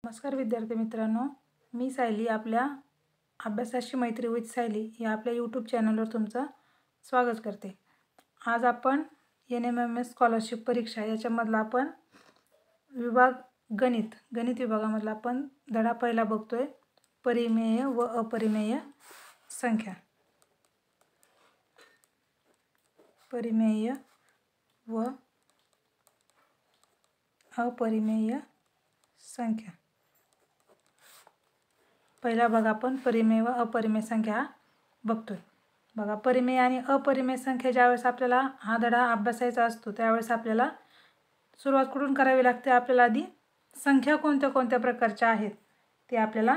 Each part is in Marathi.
नमस्कार विद्यार्थी मित्रांनो, मी सायली आपल्या अभ्यासाची मैत्री विथ सायली या आपल्या यूट्यूब चॅनलवर तुमचं स्वागत करते। आज आपण NMMS स्कॉलरशिप परीक्षा याच्यामधला आपण विभाग गणित विभागामधला आपण धडा पहिला बघतोय, परिमेय व अपरिमेय संख्या। परिमेय व अपरिमेय संख्या। पहिला भाग आपण परिमेय व अपरिमेय संख्या बघतोय। बघा, परिमेय आणि अपरिमेय संख्या ज्यावेळेस आपल्याला हा धडा अभ्यासायचा असतो त्यावेळेस आपल्याला सुरुवात कुठून करावी लागते? आपल्याला आधी संख्या कोणत्या कोणत्या प्रकारच्या आहेत ते आपल्याला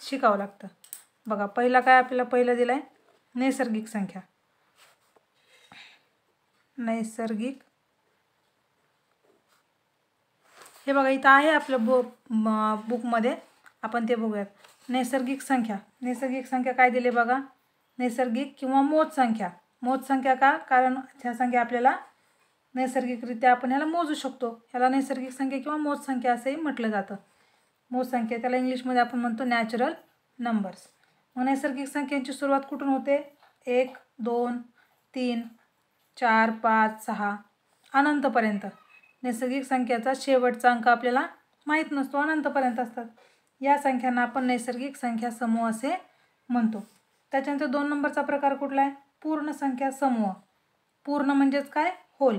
शिकावं लागतं। बघा, पहिला काय आपल्याला पहिला दिलाय नैसर्गिक संख्या। नैसर्गिक, हे बघा इथं आहे आपलं बुकमध्ये, आपण ते बघूयात। नैसर्गिक संख्या, नैसर्गिक संख्या काय दिले बघा, नैसर्गिक किंवा मोज संख्या। मोज संख्या का? कारण ह्या संख्या आपल्याला नैसर्गिकरित्या आपण ह्याला मोजू शकतो, ह्याला नैसर्गिक संख्या किंवा मोज संख्या असंही म्हटलं जातं। मोज संख्या त्याला इंग्लिशमध्ये आपण म्हणतो नॅचरल नंबर्स। मग नैसर्गिक संख्यांची सुरुवात कुठून होते? 1 2 3 4 5 6 अनंतपर्यंत। नैसर्गिक संख्याचा शेवटचा अंक आपल्याला माहीत नसतो, अनंतपर्यंत असतात। या संख्यांना आपण नैसर्गिक संख्या समूह असे म्हणतो। त्याच्यानंतर 2 नंबरचा प्रकार कुठला आहे? पूर्ण संख्या समूह। पूर्ण म्हणजेच काय? होल।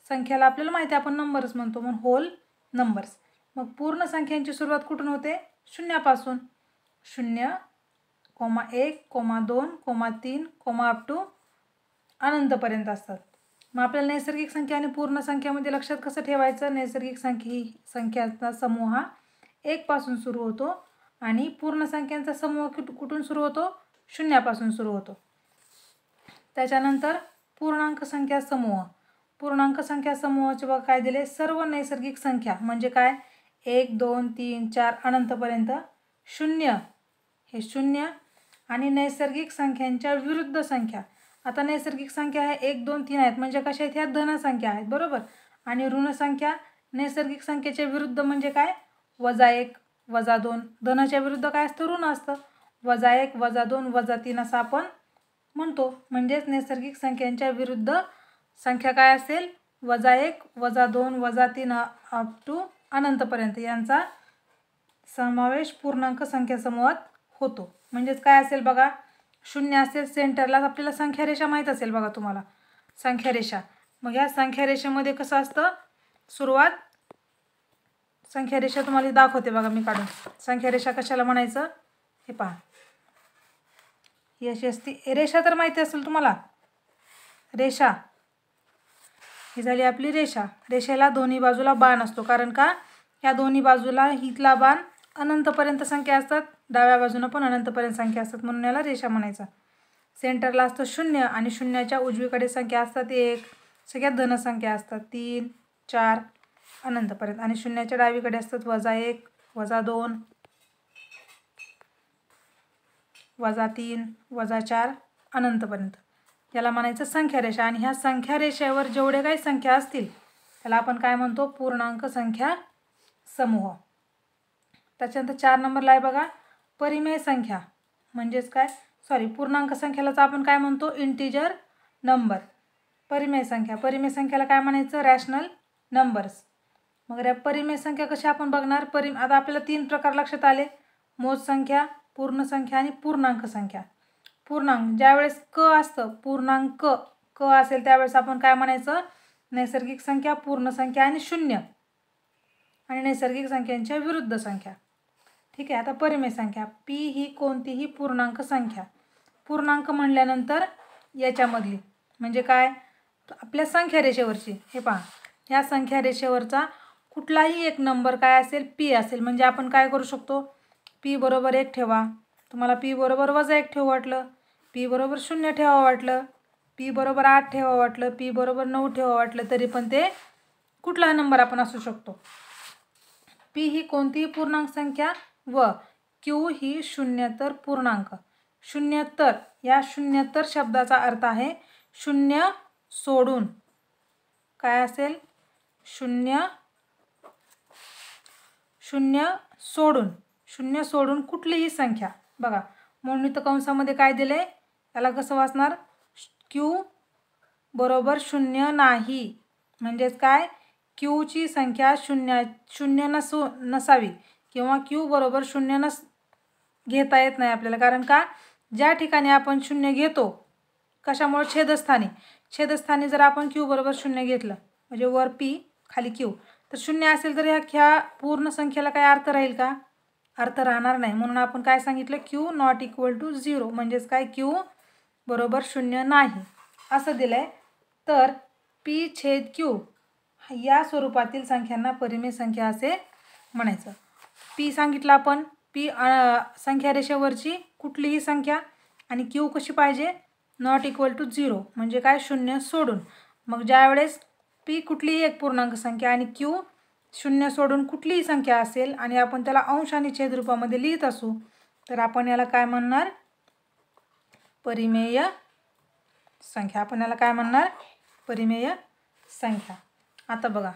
संख्याला आपल्याला माहिती आहे आपण नंबर्स म्हणतो, म्हणून होल नंबर्स। मग पूर्ण संख्यांची सुरुवात कुठून होते? शून्यापासून। 0, 1, 2, 3, अप टू अनंतपर्यंत असतात। मग आपल्याला नैसर्गिक संख्या आणि पूर्ण संख्यामध्ये लक्षात कसं ठेवायचं? नैसर्गिक संख्यांचा समूह हा 1 पासून सुरू होतो आणि पूर्ण संख्यांचा समूह कुठून सुरू होतो? 0 पासून सुरू होतो। त्याच्यानंतर पूर्णांक संख्या समूह। पूर्णांक संख्या समूहाचे बघा काय दिले? सर्व नैसर्गिक संख्या म्हणजे काय? 1 2 3 4 अनंतपर्यंत 0, हे 0 आणि नैसर्गिक संख्यांच्या विरुद्ध संख्या। आता नैसर्गिक संख्या आहे 1 2 3 आहेत, म्हणजे कशा आहेत? ह्या धन संख्या आहेत, बरोबर। आणि ऋण संख्या नैसर्गिक संख्येच्या विरुद्ध म्हणजे काय? -1 -2। धनाच्या विरुद्ध काय असतं? ऋण असतं। -1 -2 -3 असं आपण म्हणतो। म्हणजेच नैसर्गिक संख्यांच्या विरुद्ध संख्या काय असेल? -1 -2 -3 अप टू अनंतपर्यंत यांचा समावेश पूर्णांक संख्या समूहात होतो। म्हणजेच काय असेल बघा, 0 असेल सेंटरला, आपल्याला संख्या रेषा माहीत असेल बघा तुम्हाला, संख्या रेषा। मग या संख्या रेषेमध्ये कसं असतं? सुरुवात, संख्या रेषा तुम्हाला दाखवते बघा मी काढून। संख्या रेषा कशाला म्हणायचं? हे पहा, ही अशी असते रेषा, तर माहिती असेल तुम्हाला रेषा। ही झाली आपली रेषा। रेषेला दोन्ही बाजूला बाण असतो, कारण का? या दोन्ही बाजूला हितला बाण अनंतपर्यंत संख्या असतात, डाव्या बाजूने पण अनंतपर्यंत संख्या असतात, म्हणून याला रेषा म्हणायचं। सेंटरला असतं 0 आणि शून्याच्या उजवीकडे संख्या असतात 1, सगळ्यात धन संख्या असतात 3 4 अनंतपर्यंत, आणि शून्याच्या डावीकडे असतात -1 -2 -3 -4 अनंतपर्यंत। याला म्हणायचं संख्या रेषा। आणि ह्या संख्या रेषेवर जेवढे काही संख्या असतील त्याला आपण काय म्हणतो? पूर्णांक संख्या समूह। त्याच्यानंतर 4 नंबरला आहे बघा परिमेय संख्या, म्हणजेच काय? पूर्णांक संख्यालाच आपण काय म्हणतो? Integer number. परिमेय संख्या, परिमेय संख्याला काय म्हणायचं? Rational numbers. मग परिमेय संख्या कशी आपण बघणार? आता आपल्याला 3 प्रकार लक्षात आले, मोज संख्या, पूर्ण संख्या आणि पूर्णांक संख्या। पूर्णांक ज्यावेळेस क असतं, पूर्णांक क असेल त्यावेळेस आपण काय म्हणायचं? नैसर्गिक संख्या, पूर्ण संख्या आणि 0, आणि नैसर्गिक संख्यांच्या विरुद्ध संख्या। ठीक आहे। आता परिमेय संख्या, पी ही कोणतीही पूर्णांक संख्या। पूर्णांक म्हणल्यानंतर याच्यामधली म्हणजे काय? आपल्या संख्या रेषेवरची। हे पहा, या संख्या रेषेवरचा कुठलाही एक नंबर काय असेल? पी असेल। म्हणजे आपण काय करू शकतो? पी बरोबर 1 ठेवा, तुम्हाला पी बरोबर -1 ठेवू वाटलं, पी बरोबर 0 ठेवावं वाटलं, पी बरोबर 8 ठेवावं वाटलं, पी बरोबर 9 ठेवावं वाटलं, तरी पण ते कुठला नंबर आपण असू शकतो। पी ही कोणतीही पूर्णांक संख्या व क्यू ही शून्यतर पूर्णांक। शून्यतर, या शून्यतर शब्दाचा अर्थ आहे 0 सोडून काय असेल? 0 सोडून कुठलीही संख्या बघा म्हणून इथं कंसामध्ये काय दिले याला कसं वाचणार क्यू बरोबर 0 नाही म्हणजेच काय क्यूची संख्या शून्य नसावी किंवा क्यू बरोबर 0 घेता येत नाही आपल्याला कारण का ज्या ठिकाणी आपण 0 घेतो कशामुळे छेदस्थानी जर आपण क्यू बरोबर 0 घेतलं म्हणजे वर पी खाली क्यू तर 0 असेल तर ह्या पूर्ण संख्येला काय अर्थ राहील का अर्थ राहणार नाही म्हणून आपण काय सांगितलं क्यू नॉट इक्वल टू 0 म्हणजेच काय क्यू बरोबर 0 नाही असं दिलंय तर पी छेद क्यू या स्वरूपातील संख्यांना परिमेय संख्या असे म्हणायचं पी सांगितलं आपण पी संख्या रेषेवरची कुठलीही संख्या आणि क्यू कशी पाहिजे नॉट इक्वल टू 0 म्हणजे काय 0 सोडून मग ज्या वेळेस पी कुठलीही एक पूर्णांक संख्या आणि क्यू 0 सोडून कुठलीही संख्या असेल आणि आपण त्याला अंश आणि छेद रूपामध्ये लिहित असू तर आपण याला काय म्हणणार परिमेय संख्या आपण याला काय म्हणणार परिमेय संख्या आता बघा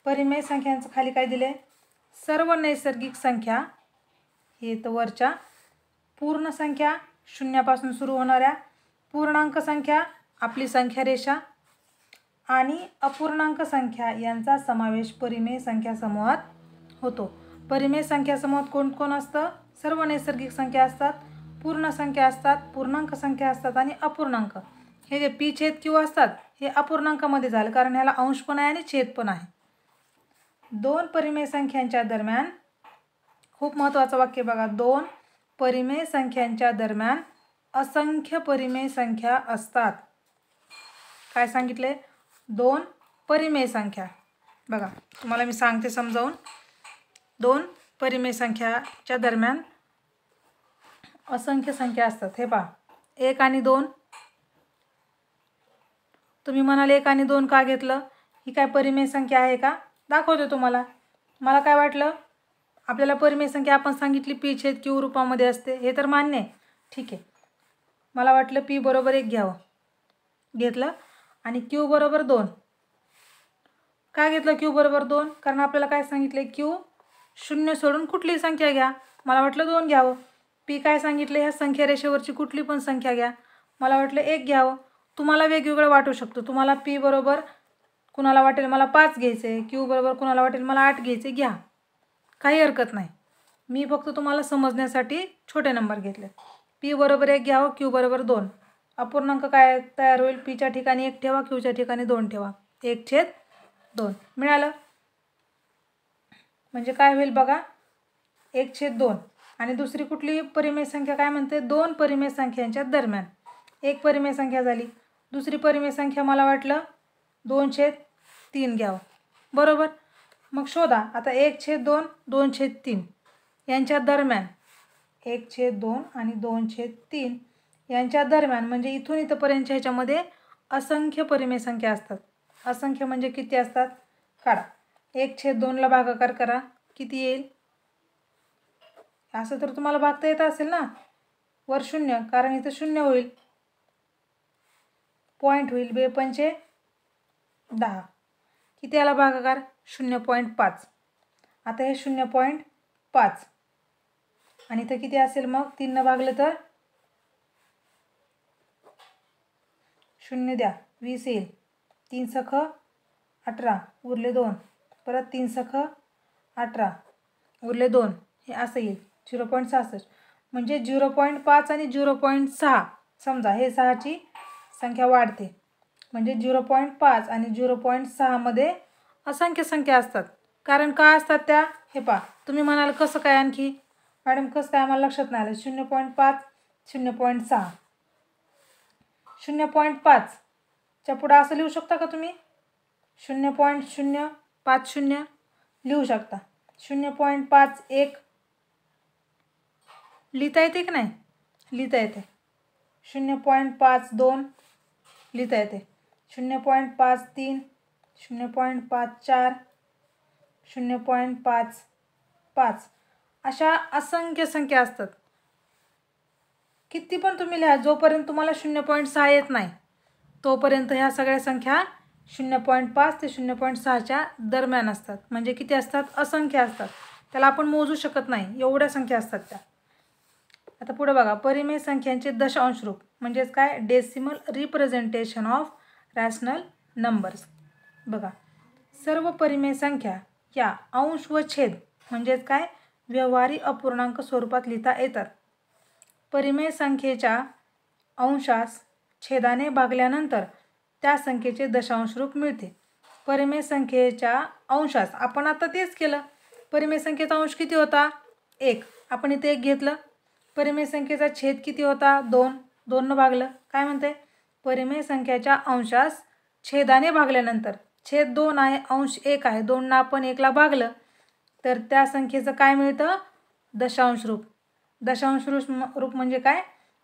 परिमेय संख्यांचं खाली काय दिले सर्व नैसर्गिक संख्या हे तर वरच्या पूर्ण संख्या शून्यापासून सुरू होणाऱ्या पूर्णांक संख्या आपली संख्या रेषा आणि अपूर्णांक संख्या यांचा समावेश परिमेय संख्या समूहात होतो परिमेय संख्या समूहात कोण कोण असतं सर्व नैसर्गिक संख्या असतात पूर्ण संख्या असतात पूर्णांक संख्या असतात आणि अपूर्णांक हे जे पी छेद क्यू असतात हे अपूर्णांकामध्ये झालं कारण ह्याला अंश पण आहे आणि छेद पण आहे दोन परिमेय संख्यांच्या दरम्यान खूप महत्त्वाचं वाक्य बघा दोन परिमेय संख्यांच्या दरम्यान असंख्य परिमेय संख्या असतात काय सांगितले दोन परिमेय संख्या बघा तुम्हाला मी सांगते समजावून दोन परिमेय संख्याच्या दरम्यान असंख्य संख्या असतात हे पहा 1 आणि 2 तुम्ही म्हणाले 1 आणि 2 का घेतलं ही काय परिमेय संख्या आहे का दाखवते तुम्हाला मला काय वाटलं आपल्याला परिमेय संख्या आपण सांगितली पी छेद क्यू रूपामध्ये असते हे तर मान्य आहे ठीक आहे मला वाटलं पी बरोबर 1 घ्यावं घेतलं आणि क्यू बरोबर 2 का घेतलं क्यू बरोबर 2 कारण आपल्याला काय सांगितले क्यू 0 सोडून कुठलीही संख्या घ्या मला वाटलं 2 घ्यावं पी काय सांगितले ह्या संख्या रेषेवरची कुठली पण संख्या घ्या मला वाटलं 1 घ्यावं तुम्हाला वेगवेगळं वाटू शकतो तुम्हाला पी बरोबर कुणाला वाटेल मला 5 घ्यायचे क्यू बरोबर कुणाला वाटेल मला 8 घ्यायचे घ्या काही हरकत नाही मी फक्त तुम्हाला समजण्यासाठी छोटे नंबर घेतले पी बरोबर 1 घ्यावं क्यू बरोबर 2 अपूर्णांक काय तयार होईल पीच्या ठिकाणी 1 ठेवा क्यूच्या ठिकाणी 2 ठेवा 1/2 मिळालं म्हणजे काय होईल बघा 1/2 आणि दुसरी कुठली परिमेय संख्या काय म्हणते दोन परिमेय संख्यांच्या दरम्यान एक परिमेय संख्या झाली दुसरी परिमेय संख्या मला वाटलं 2/3 घ्यावं बरोबर मग शोधा आता 1/2 2/3 यांच्या दरम्यान 1/2 आणि 2/3 यांच्या दरम्यान म्हणजे इथून इथपर्यंतच्या ह्याच्यामध्ये असंख्य परिमेय संख्या असतात असंख्य म्हणजे किती असतात काढा 1/2 ला भागाकार करा किती येईल असं तर तुम्हाला भागता येत असेल ना वर 0 कारण इथं 0 होईल पॉईंट होईल 2 पंचे 10 किती आला भागाकार 0.5 आता हे 0.5 आणि इथं किती असेल मग 3 ने भागले तर 0 द्या 20 येईल 3 सख 18 उरले 2 परत 3 सख 18 उरले 2 हे असं येईल 0.66 म्हणजे 0.5 आणि 0.6 समजा हे 6ची संख्या वाढते म्हणजे 0.5 आणि 0.6 मध्ये असंख्य संख्या असतात कारण का असतात त्या हे पहा तुम्ही म्हणाल कसं काय आणखी मॅडम कसं काय आम्हाला लक्षात नाही आलं 0.5 0.6 0.5 च्या पुढे असं लिहू शकता का तुम्ही 0.050 लिहू शकता 0.51 लिहिता येते की नाही लिहिता येते 0.52 लिहिता येते 0.53 0.54 0.55 अशा असंख्य संख्या असतात किती पण तुम्ही लिहा जोपर्यंत तुम्हाला 0.6 येत नाही तोपर्यंत ह्या सगळ्या संख्या 0.5 ते 0.6च्या दरम्यान असतात म्हणजे किती असतात असंख्य असतात त्याला आपण मोजू शकत नाही, एवढ्या संख्या असतात त्या. आता पुढे बघा, परिमेय संख्यांचे दशांश रूप म्हणजेच काय, decimal representation of rational numbers. बघा, सर्व परिमेय संख्या या अंश व छेद म्हणजेच काय, व्यवहारी अपूर्णांक स्वरूपात लिहिता येतात. परिमेय संख्येच्या अंशास छेदाने भागल्यानंतर त्या संख्येचे दशांश रूप मिळते. परिमेय संख्येच्या अंशास आपण आता तेच केलं. परिमेय संख्येचा अंश किती होता, 1. आपण इथे 1 घेतलं. परिमेय संख्येचा छेद किती होता, 2. 2 न भागलं. काय म्हणते, परिमेय संख्याच्या अंशास छेदाने भागल्यानंतर, छेद 2 आहे, अंश 1 आहे, 2 ना आपण 1 ला भागलं तर त्या संख्येचं काय मिळतं, दशांश रूप. दशांश रूप म्हणजे काय,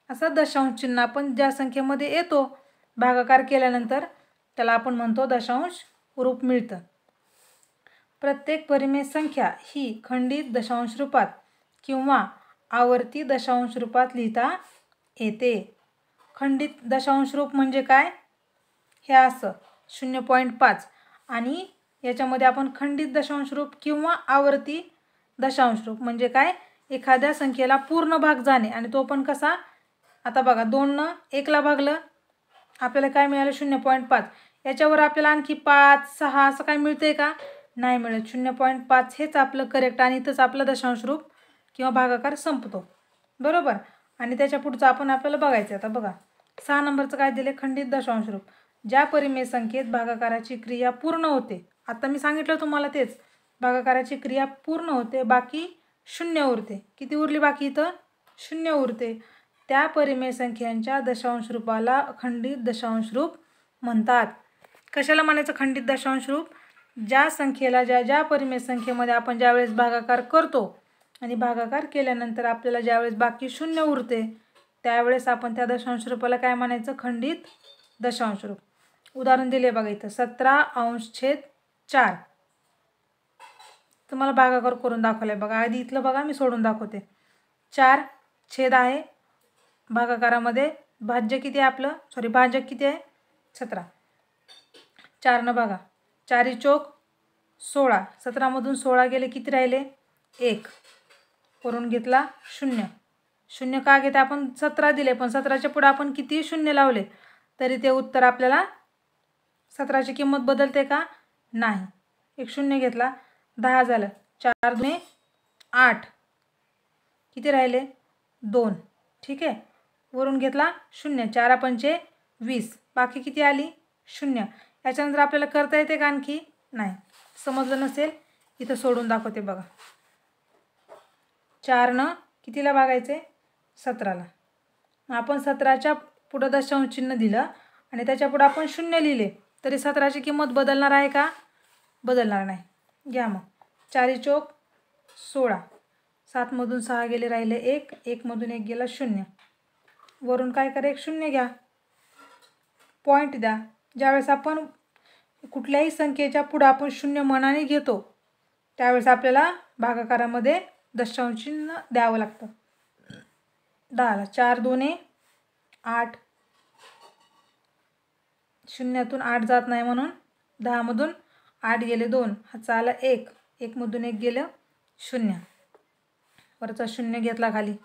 असं दशांश चिन्ह आपण ज्या संख्येमध्ये येतो भागाकार केल्यानंतर त्याला आपण म्हणतो दशांश रूप मिळतं. प्रत्येक परिमेय संख्या ही खंडित दशांश रूपात किंवा आवर्ती दशांश रूपात लिहिता येते. खंडित दशांश रूप म्हणजे काय, हे असं 0.5 आणि याच्यामध्ये आपण खंडित दशांश रूप किंवा आवर्ती दशांश रूप म्हणजे काय, एखाद्या संख्येला पूर्ण भाग जाणे आणि तो पण कसा. आता बघा, 2 न 1 ला भागलं, आपल्याला काय मिळालं, 0.5. याच्यावर आपल्याला आणखी 5, 6 असं काय मिळतंय का, नाही मिळत. 0.5 हेच आपलं करेक्ट आणि इथंच आपलं दशांश रूप किंवा भागाकार संपतो, बरोबर. आणि त्याच्या पुढचं आपण आपल्याला बघायचं. आता बघा, 6 नंबरचं काय दिले, खंडित दशांश रूप. ज्या परिमेय संख्येत भागाकाराची क्रिया पूर्ण होते, आता मी सांगितलं तुम्हाला तेच, भागाकाराची क्रिया पूर्ण होते, बाकी 0 उरते. किती उरली बाकी, इथं 0 उरते. त्या परिमेय संख्यांच्या दशांश रूपाला खंडित दशांश रूप म्हणतात. कशाला म्हणायचं खंडित दशांश रूप, ज्या संख्येला ज्या परिमेय संख्येमध्ये आपण ज्यावेळेस भागाकार करतो आणि भागाकार केल्यानंतर आपल्याला ज्यावेळेस बाकी 0 उरते त्यावेळेस आपण त्या दशांश रूपाला काय म्हणायचं, खंडित दशांश रूप. उदाहरण दिले बघा इथं, 17/4. तुम्हाला भागाकार करून दाखवलाय बघा. आधी इथलं बघा, मी सोडून दाखवते. 4 छेद आहे, भागाकारामध्ये भाज्य किती आहे आपलं, भाजक किती आहे, 17. 4 न बघा, 4 चौक 16. 17 मधून 16 गेले, किती राहिले, 1. करून घेतला 0. 0 का घेते आपण, 17 दिले पण 17च्या पुढे आपण किती 0 लावले तरी ते उत्तर आपल्याला 17ची किंमत बदलते का, नाही. 1 0 घेतला, 10 झालं. 4 दुणे 8, किती राहिले, 2. ठीक आहे. वरून घेतला 0. 4 पंचे 20, बाकी किती आली, 0. याच्यानंतर आपल्याला करता येते का आणखी, नाही. समजलं नसेल इथं सोडून दाखवते बघा. 4 न कितीला भागायचे, 17ला. आपण 17च्या पुढं दशांश चिन्ह दिलं आणि त्याच्या पुढं आपण 0 लिहिले तरी 17ची किंमत बदलणार आहे का, बदलणार नाही. घ्या मग, 4 चौक 16. 7 मधून 6 गेले, राहिले 1. 1 मधून 1 गेला 0. वरून काय करा, 1 0 घ्या, पॉईंट द्या. ज्यावेळेस आपण कुठल्याही संख्येच्या पुढं आपण 0 मनाने घेतो त्यावेळेस आपल्याला भागाकारामध्ये दशांश चिन्ह द्यावं लागतं. 10ला 4 दुणे 8, 0तून 8 जात नाही म्हणून 10 मधून 8 गेले 2, हाचा आला 1. 1 मधून 1 गेलं 0, वरचा 0 घेतला खाली.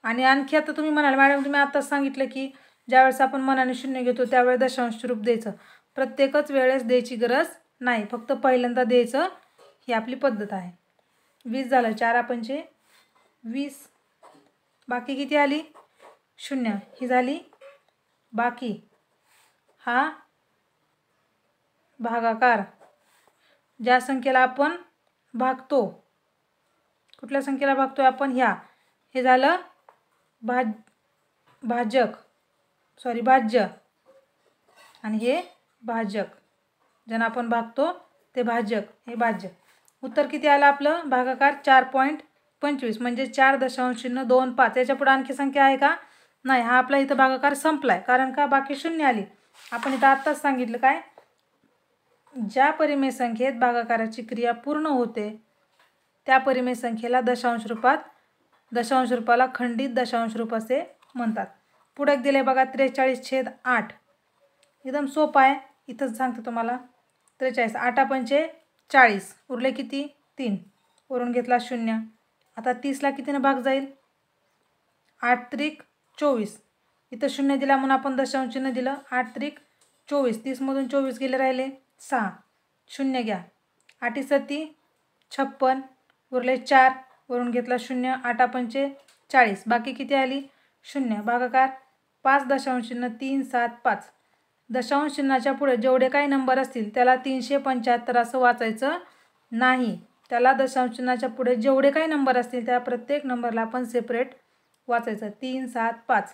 आणि आणखी आता तुम्ही म्हणाल मॅडम तुम्ही आत्ताच सांगितलं की ज्यावेळेस आपण मनाने 0 घेतो त्यावेळेस दशांश रूप द्यायचं. प्रत्येकच वेळेस द्यायची गरज नाही, फक्त पहिल्यांदा द्यायचं, ही आपली पद्धत आहे. 20 झालं, 4 पंचे 20, बाकी किती आली, 0. ही झाली बाकी. हा भागाकार, ज्या संख्येला आपण भागतो, कुठल्या संख्येला भागतोय आपण, ह्या, हे झालं भाज्य आणि हे भाजक. ज्यांना आपण भागतो ते भाजक, हे भाज्य. उत्तर किती आलं आपलं, भागाकार 4.25 म्हणजे 4.25. याच्या पुढे आणखी संख्या आहे का, नाही. हा आपला इथं भागाकार संपलाय, कारण का बाकी 0 आली. आपण इथं आत्ताच सांगितलं काय, ज्या परिमेय संख्येत भागाकाराची क्रिया पूर्ण होते त्या परिमेय संख्येला दशांश रूपाला खंडित दशांश रूप असे म्हणतात. पुढे दिले बघा 43/8. एकदम सोपं आहे, इथंच सांगते तुम्हाला. 43, 8 पंचे 40, उरले किती, 3. वरून घेतला 0. आता 30ला कितीनं भाग जाईल? 8 त्रिक 24. इथं 0 दिला म्हणून आपण दशांश चिन्ह दिलं. 8 त्रिक 24. 30मधून 24 गेले राहिले 6. 0 घ्या. 8 सती 56. उरले 4. वरून घेतला 0. 8 पंचे 40. बाकी किती आली? 0. भागाकार 5 दशांश चिन्ह 3 7 5. दशांश चिन्हाच्या पुढे जेवढे काही नंबर असतील त्याला 375 असं वाचायचं नाही. त्याला दशांश चिन्हाच्या पुढे जेवढे काही नंबर असतील त्या प्रत्येक नंबरला आपण सेपरेट वाचायचं. 3 7 5.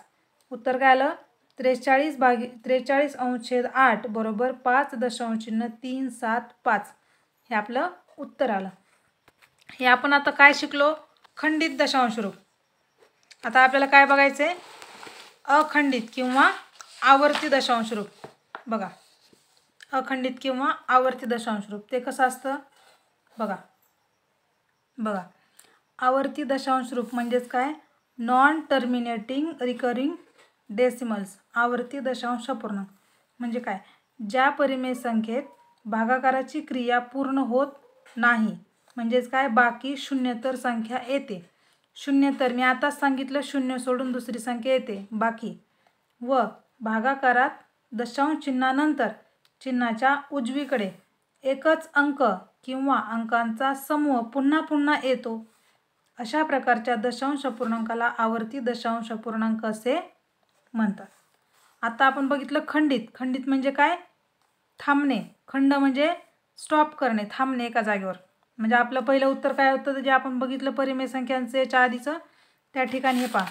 उत्तर काय आलं? 43/43 बरोबर 5 दशांश चिन्ह 3 7 5 हे आपलं उत्तर आलं. हे आपण आता काय शिकलो? खंडित दशांश रूप. आता आपल्याला काय बघायचं आहे? अखंडित किंवा आवर्ती दशांश रूप. बघा, अखंडित किंवा आवर्ती दशांश रूप ते कसं असतं बघा. आवर्ती दशांश रूप म्हणजेच काय? Non terminating recurring decimals. आवर्ती दशांश अपूर्णांक म्हणजे काय? ज्या परिमेय संख्येत भागाकाराची क्रिया पूर्ण होत नाही, म्हणजेच काय? बाकी शून्यतर संख्या येते. शून्यतर मी आताच सांगितलं, 0 सोडून दुसरी संख्या येते बाकी. व भागाकारात दशांश चिन्हानंतर चिन्हाच्या उजवीकडे एकच अंक किंवा अंकांचा समूह पुन्हा पुन्हा येतो, अशा प्रकारच्या दशांश अपूर्णांकाला आवर्ती दशांश अपूर्णांक असे म्हणतात. आता आपण बघितलं खंडित. खंडित म्हणजे काय? थांबणे. खंड म्हणजे स्टॉप करणे, थांबणे एका जागेवर. म्हणजे आपलं पहिलं उत्तर काय होतं जे आपण बघितलं परिमेय संख्यांचं याच्या आधीचं, त्या ठिकाणी हे पहा,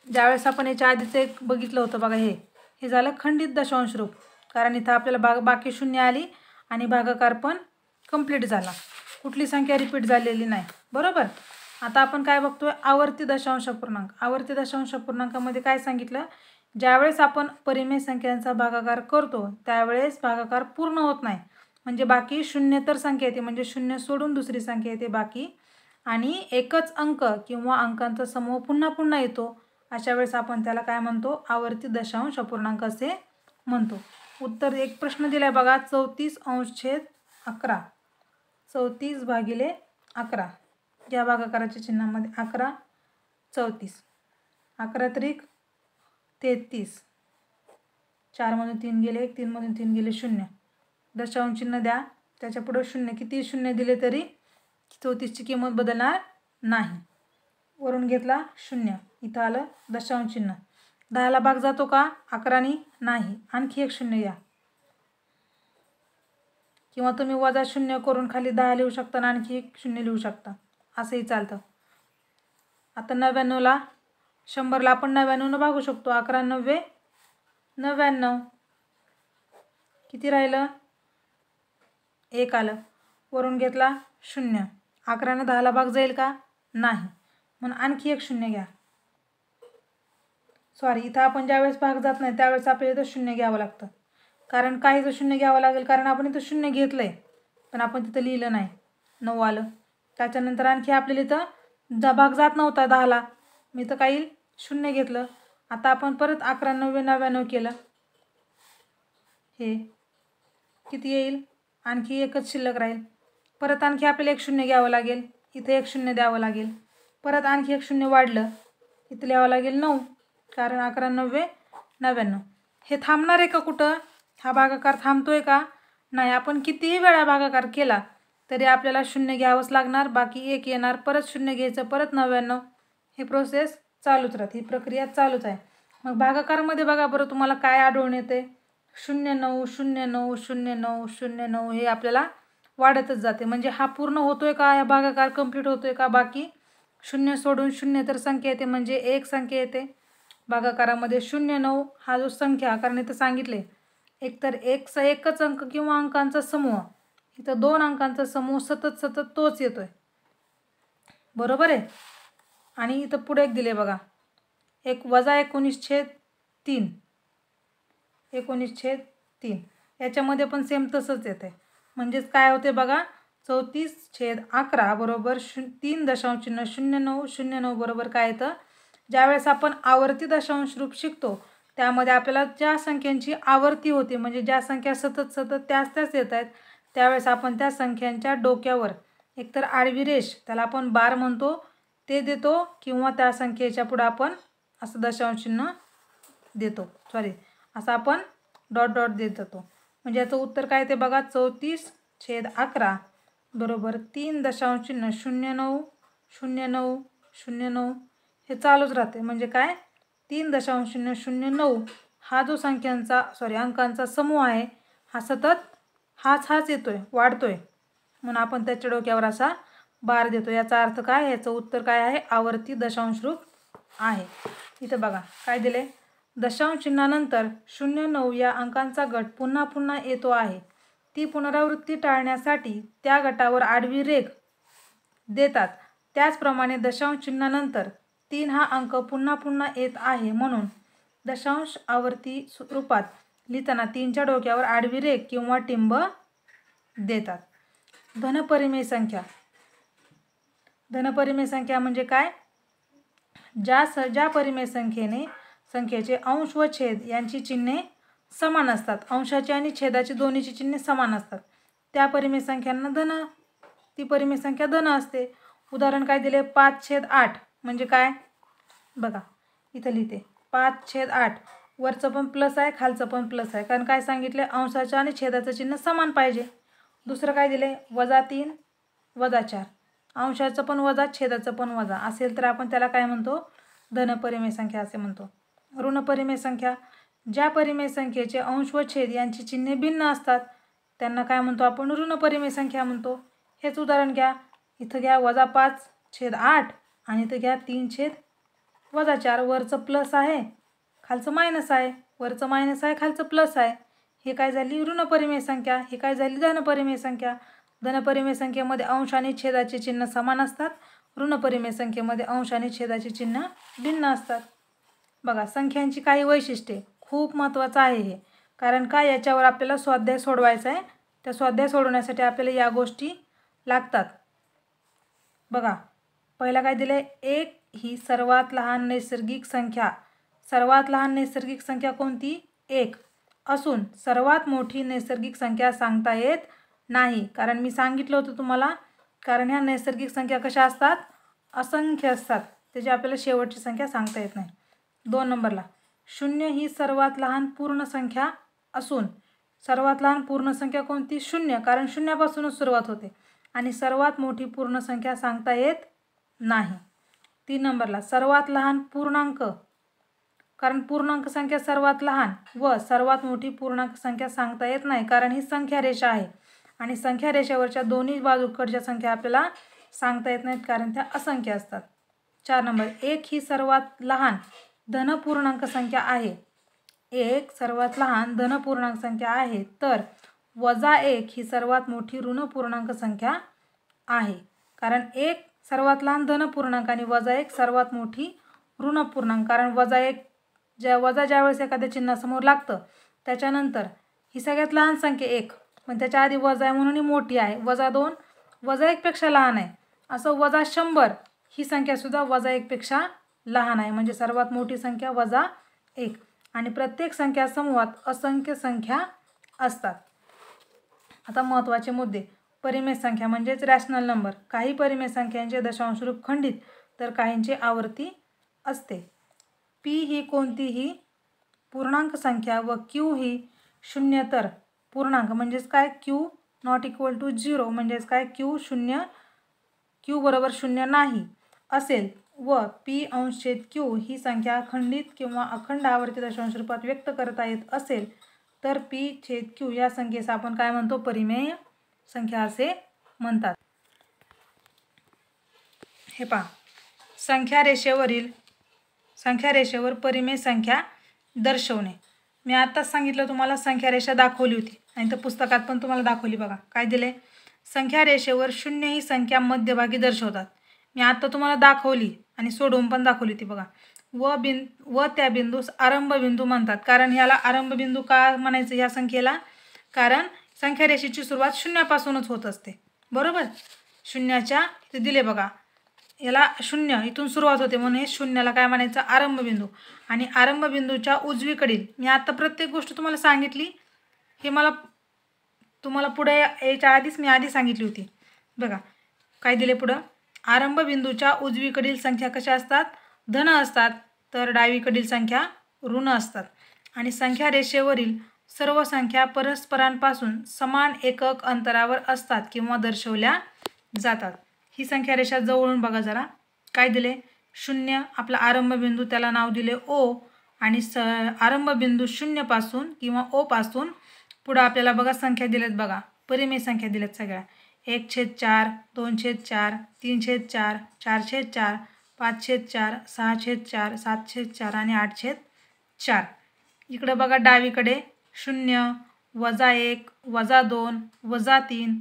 ज्यावेळेस आपण याच्या आधीचं एक बघितलं होतं बघा, हे झालं खंडित दशांश रूप. कारण इथं आपल्याला बाकी शून्य आली आणि भागाकार पण कंप्लीट झाला, कुठली संख्या रिपीट झालेली नाही. बरोबर. आता आपण काय बघतोय? आवर्ती दशांश अपूर्णांक. आवर्ती दशांश अपूर्णांकामध्ये काय सांगितलं? ज्यावेळेस आपण परिमेय संख्यांचा भागाकार करतो त्यावेळेस भागाकार पूर्ण होत नाही, म्हणजे बाकी शून्यतर संख्या येते, म्हणजे 0 सोडून दुसरी संख्या येते बाकी, आणि एकच अंक किंवा अंकांचा समूह पुन्हा पुन्हा येतो, अशा वेळेस आपण त्याला काय म्हणतो? आवर्ती दशांश अपूर्णांक असे म्हणतो. उत्तर एक प्रश्न दिलाय बघा, 34/11. 34/11 या भागाकाराच्या चिन्हामध्ये 11 34. 11 त्रिक 33. 4 मधून 3 गेले, 3 मधून 3 गेले 0. दशांश चिन्ह द्या, त्याच्या पुढे 0. किती 0 दिले तरी 34ची किंमत बदलणार नाही. वरून घेतला 0. इथं आलं दशांश चिन्ह. 10ला भाग जातो का? 11नी नाही. आणखी एक 0 या, किंवा तुम्ही -0 करून खाली 10 लिहू शकता आणि आणखी एक 0 लिहू शकता, असंही चालतं. आता 99ला 100ला आपण 99 भागू शकतो. 11 9 99. किती राहिलं? 1 आलं. वरून घेतला 0. 11ने 10ला भाग जाईल का? नाही, म्हणून आणखी एक 0 घ्या. सॉरी, इथं आपण ज्यावेळेस भाग जात नाही त्यावेळेस आपल्याला इथं 0 घ्यावं लागतं. कारण काही इथं 0 घ्यावं लागेल, कारण आपण इथं 0 घेतलंय पण आपण तिथं लिहिलं नाही. 9 आलं. त्याच्यानंतर आणखी आपल्याला इथं भाग जात नव्हता 10ला, मी इथं काही 0 घेतलं. आता आपण परत 11 9 99 केलं, हे किती येईल? आणखी एकच शिल्लक राहील. परत आणखी आपल्याला एक 0 घ्यावं लागेल, इथं एक 0 द्यावं लागेल. परत आणखी एक 0 वाढलं, इथं लिहावं लागेल 9, कारण 11 9 99. हे थांबणार आहे का कुठं? हा भागाकार थांबतोय का? नाही. आपण कितीही वेळा भागाकार केला तरी आपल्याला 0 घ्यावंच लागणार, बाकी 1 येणार, परत 0 घ्यायचं, परत 99. हे प्रोसेस चालूच राहते, ही प्रक्रिया चालूच आहे. मग भागाकारमध्ये बघा बरं तुम्हाला काय आढळून येते? 0 9 0 9 0 9 0 9 हे आपल्याला वाढतच जाते. म्हणजे हा पूर्ण होतोय का? हा भागाकार कंप्लीट होतोय का? बाकी 0 सोडून 0 तर संख्या येते, म्हणजे एक संख्या येते भागाकारामध्ये. 0 9 हा जो संख्या, कारण इथं सांगितले एकतर एकच अंक किंवा अंकांचा समूह, इथं 2 अंकांचा समूह सतत तोच येतोय. बरोबर आहे. आणि इथं पुढे एक दिले बघा, -19/3. 19/3 याच्यामध्ये पण सेम तसंच येते. म्हणजेच काय होते बघा, 34/11 बरोबर 3.0909 बरोबर काय येतं? ज्यावेळेस आपण आवर्ती दशांश रूप शिकतो त्यामध्ये आपल्याला ज्या संख्यांची आवर्ती होते, म्हणजे ज्या संख्या सतत त्याच येत आहेत, त्यावेळेस आपण त्या संख्यांच्या डोक्यावर एकतर आडवी रेष, त्याला आपण बार म्हणतो, ते देतो, किंवा त्या संख्येच्या पुढे आपण असं दशांश चिन्ह देतो, असं आपण डॉट डॉट देत जातो. म्हणजे याचं उत्तर काय ते बघा, 34/11 बरोबर 3.090909 हे चालूच राहते. म्हणजे काय, 3.009 हा जो अंकांचा समूह आहे, हा सतत हाच येतोय, वाढतोय, म्हणून आपण त्याच्या डोक्यावर असा बार देतो. याचा अर्थ काय, याचं उत्तर काय आहे, आवर्ती दशांश रूप आहे. इथं बघा काय दिले, दशांश चिन्हानंतर 09 या अंकांचा गट पुन्हा पुन्हा येतो आहे. ती पुनरावृत्ती टाळण्यासाठी त्या गटावर आडवी रेघ देतात. त्याचप्रमाणे दशांश चिन्हानंतर 3 हा अंक पुन्हा पुन्हा येत आहे, म्हणून दशांश आवर्ती रूपात लिहिताना 3च्या डोक्यावर आडवी रेघ किंवा टिंब देतात. धनपरिमेय संख्या. धनपरिमेय संख्या म्हणजे काय, ज्या परिमेय संख्येचे अंश व छेद यांची चिन्हे समान असतात, अंशाची आणि छेदाची दोन्हीची चिन्हे समान असतात, त्या परिमेय संख्यांना ती परिमेय संख्या धन असते. उदाहरण काय दिले, 5/8 म्हणजे काय बघा, इथं लिहिते 5/8, वरचं पण प्लस आहे, खालचं पण प्लस आहे, कारण काय सांगितले, अंशाचं आणि छेदाचं चिन्ह समान पाहिजे. दुसरं काय दिले, -3 -4, अंशाचं पण वजा, छेदाचं पण वजा असेल तर आपण त्याला काय म्हणतो, धनपरिमेय संख्या असे म्हणतो. ऋणपरिमेय संख्या. ज्या परिमेय संख्येचे अंश व छेद यांची चिन्हे भिन्न असतात त्यांना काय म्हणतो आपण, ऋणपरिमेय संख्या म्हणतो. हेच उदाहरण घ्या, इथं घ्या -5/8 आणि इथं घ्या 3/4, वरचं प्लस आहे, खालचं मायनस आहे, वरचं मायनस आहे, खालचं प्लस आहे. हे काय झाली, ऋणपरिमेय संख्या. हे काय झाली, धनपरिमेय संख्या. धनपरिमेय संख्येमध्ये अंश आणि छेदाचे चिन्ह समान असतात, ऋणपरिमेय संख्येमध्ये अंश आणि छेदाचे चिन्ह भिन्न असतात. बघा, संख्यांची काही वैशिष्ट्ये, खूप महत्त्वाचं आहे हे, कारण काय, याच्यावर आपल्याला स्वाध्याय सोडवायचा आहे. त्या स्वाध्याय सोडवण्यासाठी आपल्याला या गोष्टी लागतात. बघा, पहिला काय दिले, 1 ही सर्वात लहान नैसर्गिक संख्या. सर्वात लहान नैसर्गिक संख्या कोणती, 1 असून सर्वात मोठी नैसर्गिक संख्या सांगता येत नाही. कारण मी सांगितलं होतं तुम्हाला, कारण ह्या नैसर्गिक संख्या कशा असतात, असंख्य असतात, त्याची आपल्याला शेवटची संख्या सांगता येत नाही. 2 नंबरला, 0 ही सर्वात लहान पूर्ण संख्या असून सर्वात लहान पूर्ण संख्या कोणती, 0, कारण 0पासूनच सुरुवात होते, आणि सर्वात मोठी पूर्ण संख्या सांगता येत नाही. 3 नंबरला, सर्वात लहान पूर्णांक, कारण पूर्णांक संख्या सर्वात लहान व सर्वात मोठी पूर्णांक संख्या सांगता येत नाही, कारण ही संख्या रेषा आहे आणि संख्या रेषेवरच्या दोन्ही बाजूकडच्या संख्या आपल्याला सांगता येत नाहीत, कारण त्या असंख्य असतात. 4 नंबर, 1 ही सर्वात लहान धनपूर्णांक संख्या आहे. 1 सर्वात लहान धनपूर्णांक संख्या आहे, तर -1 ही सर्वात मोठी ऋणपूर्णांक संख्या आहे, कारण 1 सर्वात लहान धनपूर्णांक आणि -1 सर्वात मोठी ऋणपूर्णांक. कारण -1 ज्यावेळेस एखाद्या चिन्हासमोर लागतं त्याच्यानंतर ही सगळ्यात लहान संख्या 1, पण त्याच्या आधी वजा आहे म्हणून ही मोठी आहे. -2 -1 पेक्षा लहान आहे, असं -100 ही संख्यासुद्धा -1 पेक्षा लहान आहे, म्हणजे सर्वात मोठी संख्या -1. आणि प्रत्येक संख्या समूहात असंख्य संख्या असतात. आता महत्त्वाचे मुद्दे, परिमेय संख्या म्हणजेच रॅशनल नंबर. काही परिमेय संख्यांचे दशांश रूप खंडित तर काहींचे आवर्ती असते. P ही कोणतीही पूर्णांक संख्या व Q ही शून्येतर पूर्णांक, म्हणजेच काय, Q ≠ 0 म्हणजेच काय, Q बरोबर 0 नाही असेल व P/Q ही संख्या खंडित किंवा अखंड आवर्ती दशांश रूपात व्यक्त करता येत असेल तर P/Q या संख्येस आपण काय म्हणतो, परिमेय संख्या असे म्हणतात. हे पहा, संख्या रेषेवर परिमेय संख्या दर्शवणे. मी आताच सांगितलं तुम्हाला, संख्या रेषा दाखवली होती आणि तर पुस्तकात पण तुम्हाला दाखवली. बघा काय दिले, संख्या रेषेवर 0 ही संख्या मध्यभागी दर्शवतात. मी आता तुम्हाला दाखवली आणि सोडवून पण दाखवली होती. बघा, व त्या बिंदूस आरंभ बिंदू म्हणतात. कारण ह्याला आरंभ बिंदू का म्हणायचं ह्या संख्येला, कारण संख्या रेषेची सुरुवात 0पासूनच होत असते, बरोबर. 0च्या ते दिले बघा, याला 0 इथून सुरुवात होते म्हणून हे 0ला काय म्हणायचं, आरंभ बिंदू. आणि आरंभ बिंदूच्या उजवीकडील, मी आता प्रत्येक गोष्ट तुम्हाला सांगितली, हे मला तुम्हाला पुढे यायच्या आधीच मी आधी सांगितली होती. बघा, काय दिले पुढं, आरंभ बिंदूच्या उजवीकडील संख्या कशा असतात, धन असतात, तर डावीकडील संख्या ऋण असतात. आणि संख्या रेषेवरील सर्व संख्या परस्परांपासून समान एकक अंतरावर असतात किंवा दर्शवल्या जातात. ही संख्या रेषा जवळून बघा जरा. काय दिले, 0 आपला आरंभ बिंदू, त्याला नाव दिले ओ. आणि आरंभ बिंदू 0 पासून किंवा ओ पासून पुढं आपल्याला बघा संख्या दिलेत, बघा परिमेय संख्या दिलेत सगळ्या. 1/4, 2/4, 3/4, 4/4, 5/4, 6/4, 7/4 आणि 8/4. इकडं बघा डावीकडे 0, -1, -2, -3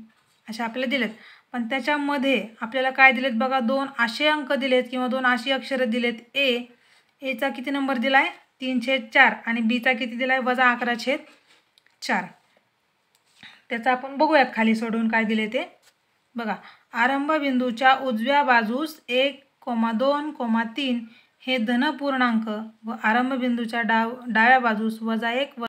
अशा आपल्याला दिलेत. पण त्याच्यामध्ये आपल्याला काय दिलेत बघा, 2 असे अंक दिलेत किंवा 2 अशी अक्षरं दिलेत. एचा किती नंबर दिलाय, 3/4 आणि बीचा किती दिलाय, -11/4. त्याचं आपण बघूयात खाली सोडून काय दिले ते बघा. आरंभ बिंदूच्या उजव्या बाजूस 1,2,3 हे धन पूर्णांक व आरंभ बिंदूच्या डाव्या बाजूस -1 व